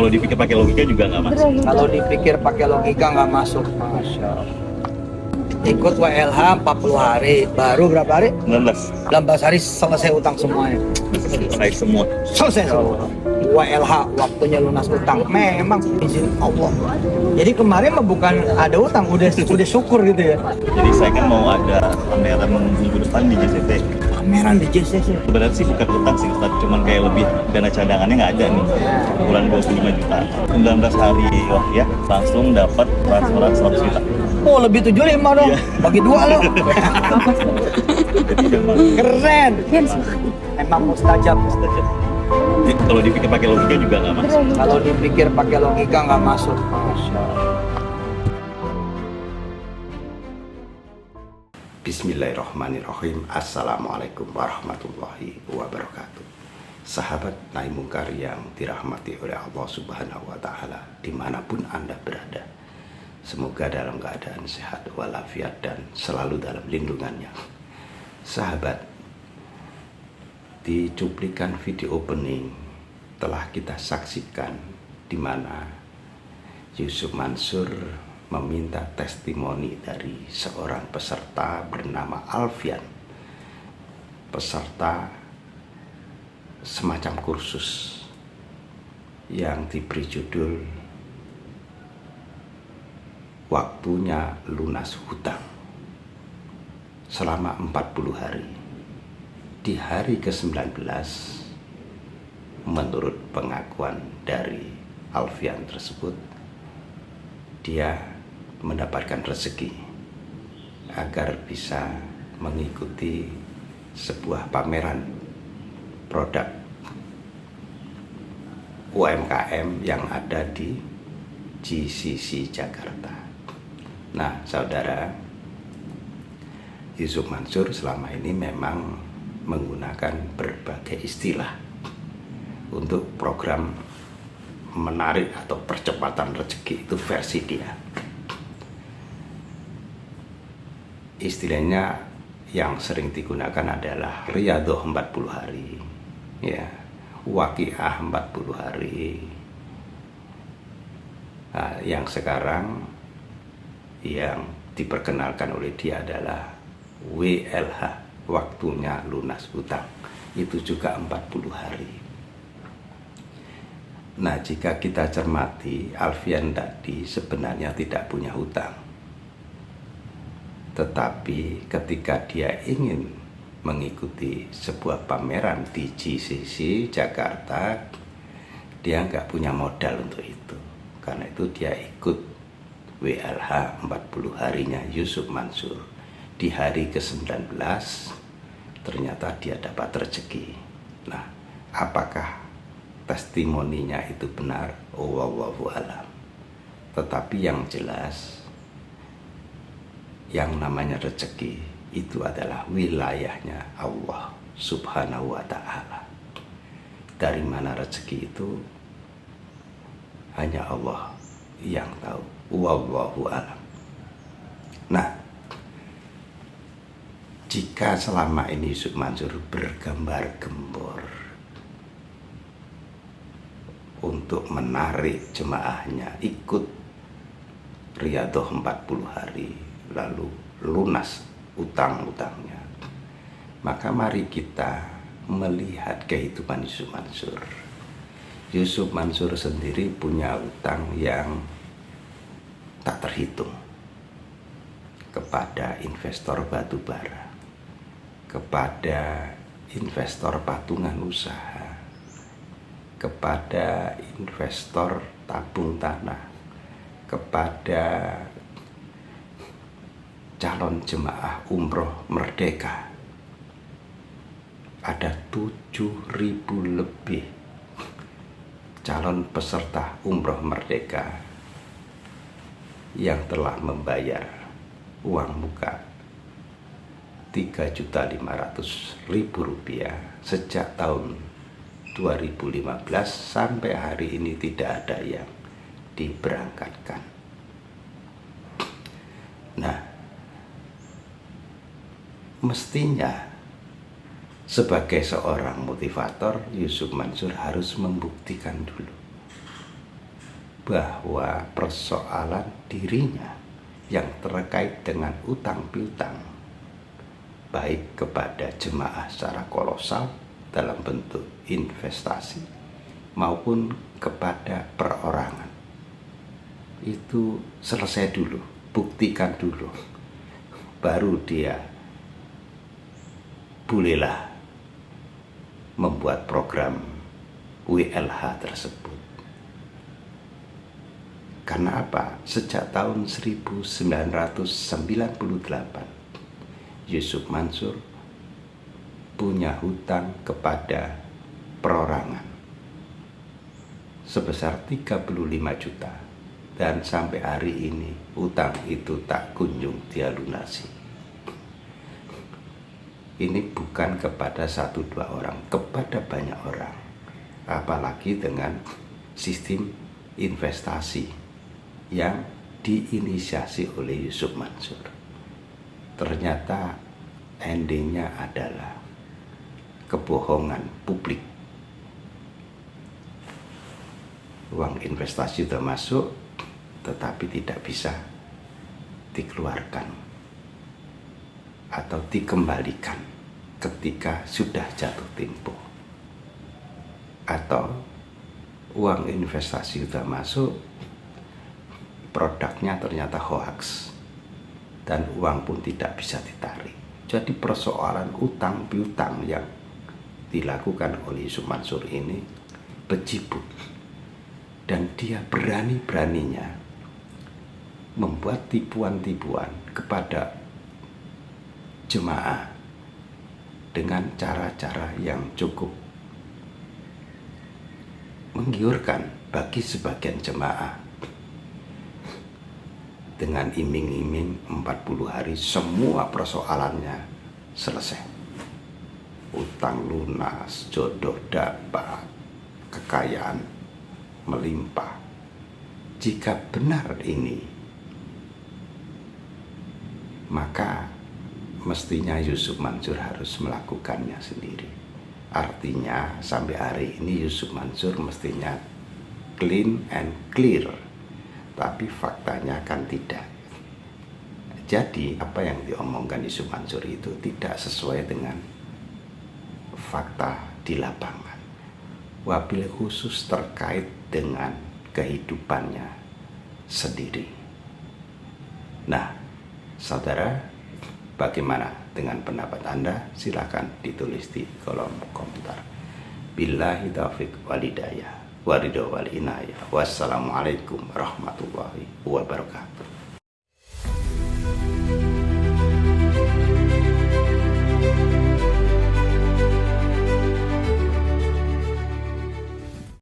Kalau dipikir pakai logika juga nggak masuk. Kalau dipikir pakai logika nggak masuk. Masya Allah. Ikut WLH 40 hari, baru berapa hari? 19. 16 hari selesai utang semuanya. Selesai semua. Selesai semua. WLH waktunya lunas utang. Memang izin Allah. Jadi kemarin mah bukan ada utang, udah syukur gitu ya. Jadi saya kan mau ada pameran minggu depan di JCT. Pameran di JCC. Sebenarnya sih bukan utang sih Ustaz, cuman kayak lebih dana cadangannya nggak ada nih. Bulan 25 juta. 19 hari wah ya, langsung dapat transferan 100 juta. Oh lebih 75 dong. Iya. Bagi dua lo. Jadi memang Keren. Emang mustajab. kalau dipikir pakai logika juga nggak masuk. Kalau dipikir pakai logika nggak masuk. Masya Allah. Bismillahirrahmanirrahim. Assalamualaikum warahmatullahi wabarakatuh. Sahabat Naim Mungkar yang dirahmati oleh Allah Subhanahu wa Ta'ala, dimanapun Anda berada, semoga dalam keadaan sehat walafiat dan selalu dalam lindungannya. Sahabat, di cuplikan video opening telah kita saksikan di mana Yusuf Mansur meminta testimoni dari seorang peserta bernama Alfian, peserta semacam kursus yang diberi judul waktunya lunas hutang selama 40 hari. Di hari ke-19, menurut pengakuan dari Alfian tersebut, dia mendapatkan rezeki agar bisa mengikuti sebuah pameran produk UMKM yang ada di GCC Jakarta. Nah, saudara, Yusuf Mansur selama ini memang menggunakan berbagai istilah untuk program menarik atau percepatan rezeki, itu versi dia. Istilahnya yang sering digunakan adalah Riyadhah 40 hari, ya, Waqiah 40 hari. Nah, yang sekarang yang diperkenalkan oleh dia adalah WLH, waktunya lunas hutang, itu juga 40 hari. Nah, jika kita cermati, Alfian tadi sebenarnya tidak punya hutang, tetapi ketika dia ingin mengikuti sebuah pameran di GCC Jakarta, dia nggak punya modal untuk itu. Karena itu dia ikut WLH 40 harinya Yusuf Mansur. Di hari ke-19 ternyata dia dapat rezeki. Nah, apakah testimoninya itu benar? Wallahu alam. Tetapi yang jelas, yang namanya rezeki itu adalah wilayahnya Allah Subhanahu wa Ta'ala. Dari mana rezeki itu hanya Allah yang tahu. Wallahu alam. Nah, jika selama ini Yusuf Mansur bergambar-gembor untuk menarik jemaahnya ikut Riyadhah 40 hari lalu lunas utang-utangnya, maka mari kita melihat kehidupan Yusuf Mansur. Yusuf Mansur sendiri punya utang yang tak terhitung kepada investor batubara, kepada investor patungan usaha, kepada investor tabung tanah, kepada calon jemaah umroh merdeka. Ada 7.000 lebih calon peserta umroh merdeka yang telah membayar uang muka Rp3.500.000 sejak tahun 2015 sampai hari ini tidak ada yang diberangkatkan. Nah, mestinya sebagai seorang motivator, Yusuf Mansur harus membuktikan dulu bahwa persoalan dirinya yang terkait dengan utang piutang, baik kepada jemaah secara kolosal dalam bentuk investasi maupun kepada perorangan, itu selesai dulu, buktikan dulu, baru dia bolehlah membuat program WLH tersebut. Karena apa? Sejak tahun 1998 Yusuf Mansur punya hutang kepada perorangan sebesar 35 juta, dan sampai hari ini hutang itu tak kunjung dia lunasi. Ini bukan kepada 1-2 orang, kepada banyak orang, apalagi dengan sistem investasi yang diinisiasi oleh Yusuf Mansur. Ternyata endingnya adalah kebohongan publik. Uang investasi sudah masuk, tetapi tidak bisa dikeluarkan atau dikembalikan ketika sudah jatuh tempo. Atau uang investasi sudah masuk, produknya ternyata hoax dan uang pun tidak bisa ditarik. Jadi persoalan utang piutang yang dilakukan oleh Yusuf Mansur ini bejibun, dan dia berani-beraninya membuat tipuan-tipuan kepada jemaah dengan cara-cara yang cukup menggiurkan bagi sebagian jemaah, dengan iming-iming 40 hari semua persoalannya selesai. Utang lunas, jodoh dapat, kekayaan melimpah. Jika benar ini, maka mestinya Yusuf Mansur harus melakukannya sendiri. Artinya sampai hari ini Yusuf Mansur mestinya clean and clear, tapi faktanya kan tidak. Jadi apa yang diomongkan Yusuf Mansur itu tidak sesuai dengan fakta di lapangan, wabil khusus terkait dengan kehidupannya sendiri. Nah, saudara, bagaimana dengan pendapat Anda? Silakan ditulis di kolom komentar. Billahi taufiq walhidayah. Wassalamualaikum warahmatullahi wabarakatuh.